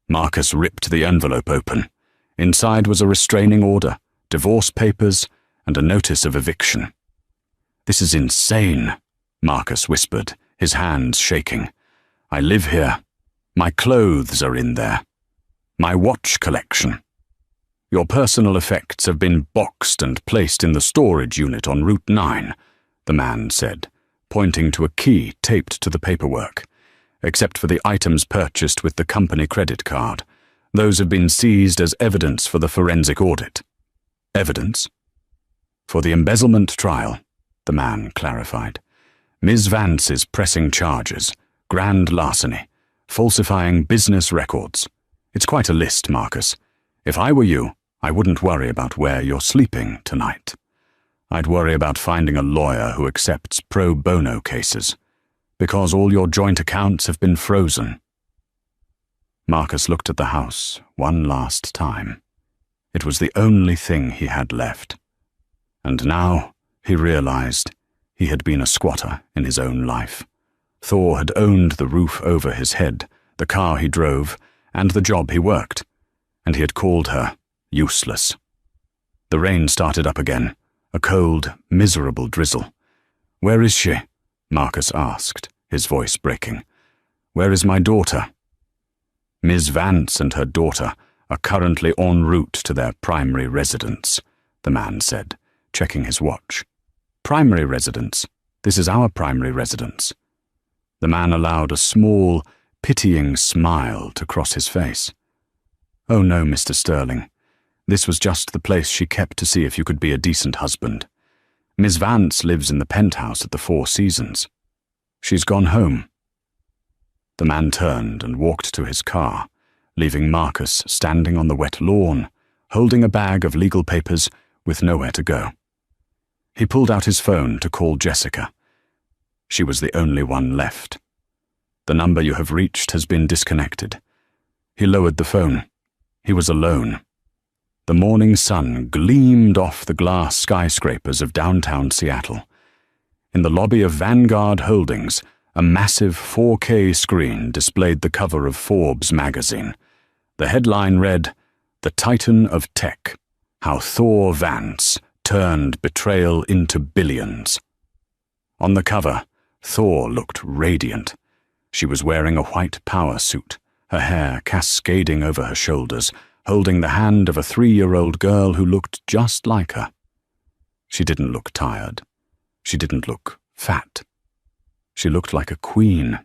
Marcus ripped the envelope open. Inside was a restraining order, divorce papers, and a notice of eviction. This is insane, Marcus whispered, his hands shaking. I live here. My clothes are in there. My watch collection. Your personal effects have been boxed and placed in the storage unit on Route 9, the man said, pointing to a key taped to the paperwork. Except for the items purchased with the company credit card. Those have been seized as evidence for the forensic audit. Evidence? For the embezzlement trial, the man clarified. Ms. Vance is pressing charges, grand larceny, falsifying business records. It's quite a list, Marcus. If I were you, I wouldn't worry about where you're sleeping tonight. I'd worry about finding a lawyer who accepts pro bono cases, because all your joint accounts have been frozen. Marcus looked at the house one last time. It was the only thing he had left. And now, he realized, he had been a squatter in his own life. Thor had owned the roof over his head, the car he drove, and the job he worked, and he had called her useless. The rain started up again, a cold, miserable drizzle. Where is she? Marcus asked, his voice breaking. Where is my daughter? Ms. Vance and her daughter are currently en route to their primary residence, the man said, checking his watch. Primary residence? This is our primary residence. The man allowed a small, pitying smile to cross his face. Oh no, Mr. Sterling. This was just the place she kept to see if you could be a decent husband. Miss Vance lives in the penthouse at the Four Seasons. She's gone home. The man turned and walked to his car, leaving Marcus standing on the wet lawn, holding a bag of legal papers with nowhere to go. He pulled out his phone to call Jessica. She was the only one left. The number you have reached has been disconnected. He lowered the phone. He was alone. The morning sun gleamed off the glass skyscrapers of downtown Seattle. In the lobby of Vanguard Holdings, a massive 4K screen displayed the cover of Forbes magazine. The headline read, "The Titan of Tech, How Thor Vance Turned Betrayal into Billions." On the cover, Thor looked radiant. She was wearing a white power suit, her hair cascading over her shoulders, holding the hand of a 3-year-old girl who looked just like her. She didn't look tired. She didn't look fat. She looked like a queen.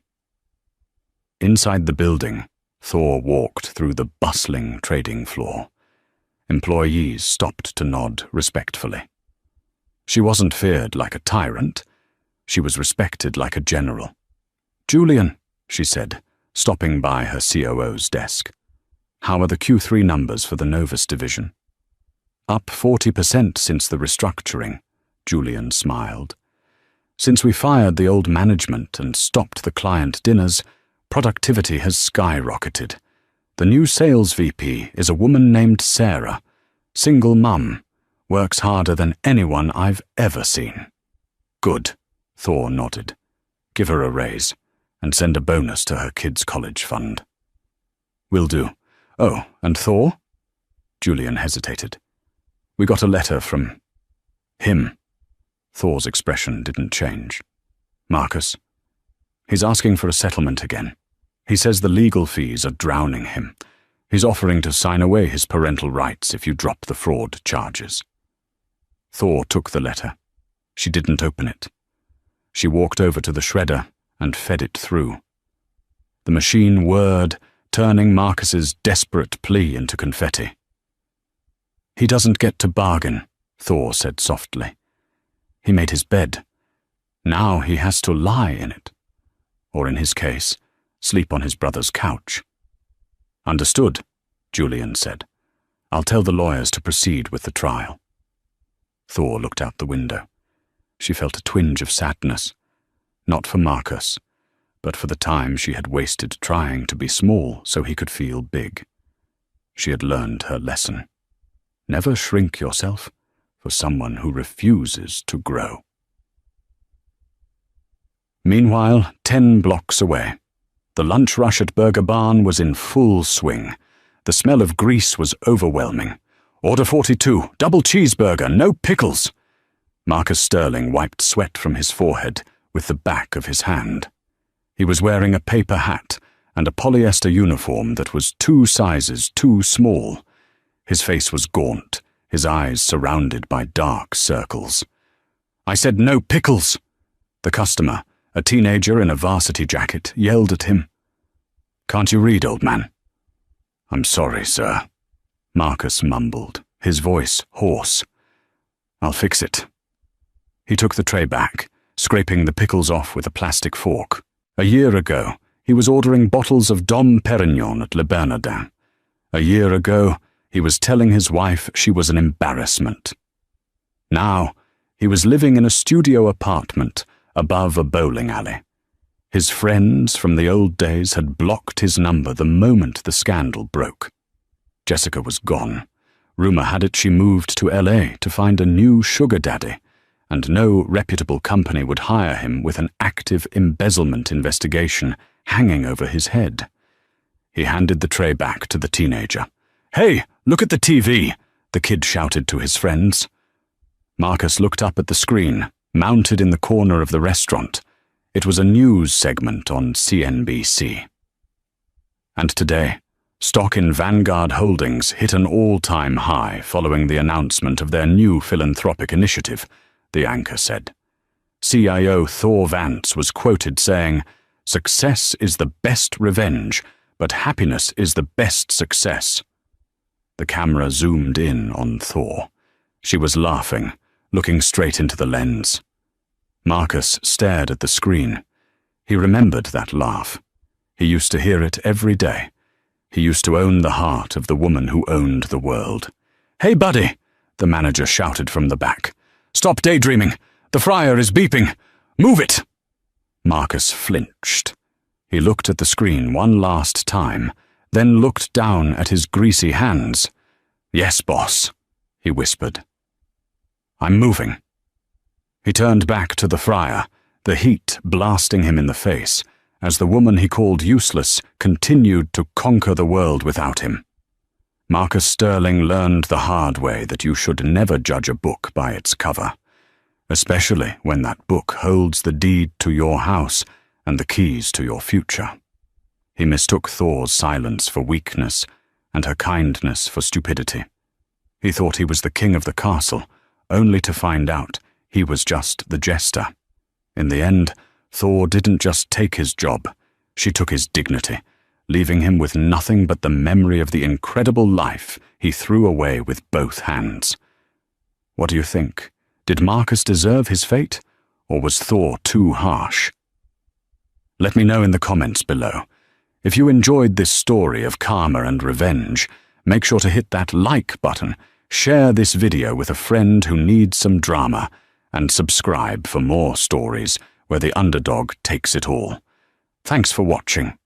Inside the building, Thor walked through the bustling trading floor. Employees stopped to nod respectfully. She wasn't feared like a tyrant. She was respected like a general. "Julian," she said, stopping by her COO's desk. "How are the Q3 numbers for the Novus division?" "Up 40% since the restructuring," Julian smiled. "Since we fired the old management and stopped the client dinners, productivity has skyrocketed. The new sales VP is a woman named Sarah, single mum, works harder than anyone I've ever seen." "Good," Thor nodded. "Give her a raise, and send a bonus to her kids' college fund." "Will do. Oh, and Thor?" Julian hesitated. "We got a letter from him." Thor's expression didn't change. "Marcus. He's asking for a settlement again. He says the legal fees are drowning him. He's offering to sign away his parental rights if you drop the fraud charges." Thor took the letter. She didn't open it. She walked over to the shredder and fed it through. The machine whirred, turning Marcus's desperate plea into confetti. "He doesn't get to bargain," Thor said softly. "He made his bed. Now he has to lie in it. Or in his case, sleep on his brother's couch." "Understood," Julian said. "I'll tell the lawyers to proceed with the trial." Thor looked out the window. She felt a twinge of sadness, not for Marcus, but for the time she had wasted trying to be small so he could feel big. She had learned her lesson. Never shrink yourself for someone who refuses to grow. Meanwhile, 10 blocks away, the lunch rush at Burger Barn was in full swing. The smell of grease was overwhelming. "Order 42, double cheeseburger, no pickles." Marcus Sterling wiped sweat from his forehead with the back of his hand. He was wearing a paper hat and a polyester uniform that was 2 sizes too small. His face was gaunt, his eyes surrounded by dark circles. "I said no pickles!" The customer, a teenager in a varsity jacket, yelled at him. "Can't you read, old man?" "I'm sorry, sir," Marcus mumbled, his voice hoarse. "I'll fix it." He took the tray back, scraping the pickles off with a plastic fork. A year ago, he was ordering bottles of Dom Perignon at Le Bernardin. A year ago, he was telling his wife she was an embarrassment. Now, he was living in a studio apartment above a bowling alley. His friends from the old days had blocked his number the moment the scandal broke. Jessica was gone. Rumor had it she moved to LA to find a new sugar daddy, and no reputable company would hire him with an active embezzlement investigation hanging over his head. He handed the tray back to the teenager. "Hey, look at the TV!" the kid shouted to his friends. Marcus looked up at the screen, mounted in the corner of the restaurant. It was a news segment on CNBC. And today, stock in Vanguard Holdings hit an all-time high following the announcement of their new philanthropic initiative, the anchor said. CIO Thor Vance was quoted saying, "Success is the best revenge, but happiness is the best success." The camera zoomed in on Thor. She was laughing, looking straight into the lens. Marcus stared at the screen. He remembered that laugh. He used to hear it every day. He used to own the heart of the woman who owned the world. "Hey, buddy!" the manager shouted from the back. "Stop daydreaming! The fryer is beeping! Move it!" Marcus flinched. He looked at the screen one last time, then looked down at his greasy hands. "Yes, boss," he whispered. "I'm moving." He turned back to the fryer, the heat blasting him in the face, as the woman he called useless continued to conquer the world without him. Marcus Sterling learned the hard way that you should never judge a book by its cover, especially when that book holds the deed to your house and the keys to your future. He mistook Thor's silence for weakness and her kindness for stupidity. He thought he was the king of the castle, only to find out he was just the jester. In the end, Thor didn't just take his job, she took his dignity, leaving him with nothing but the memory of the incredible life he threw away with both hands. What do you think? Did Marcus deserve his fate, or was Thor too harsh? Let me know in the comments below. If you enjoyed this story of karma and revenge, make sure to hit that like button, share this video with a friend who needs some drama, and subscribe for more stories where the underdog takes it all. Thanks for watching.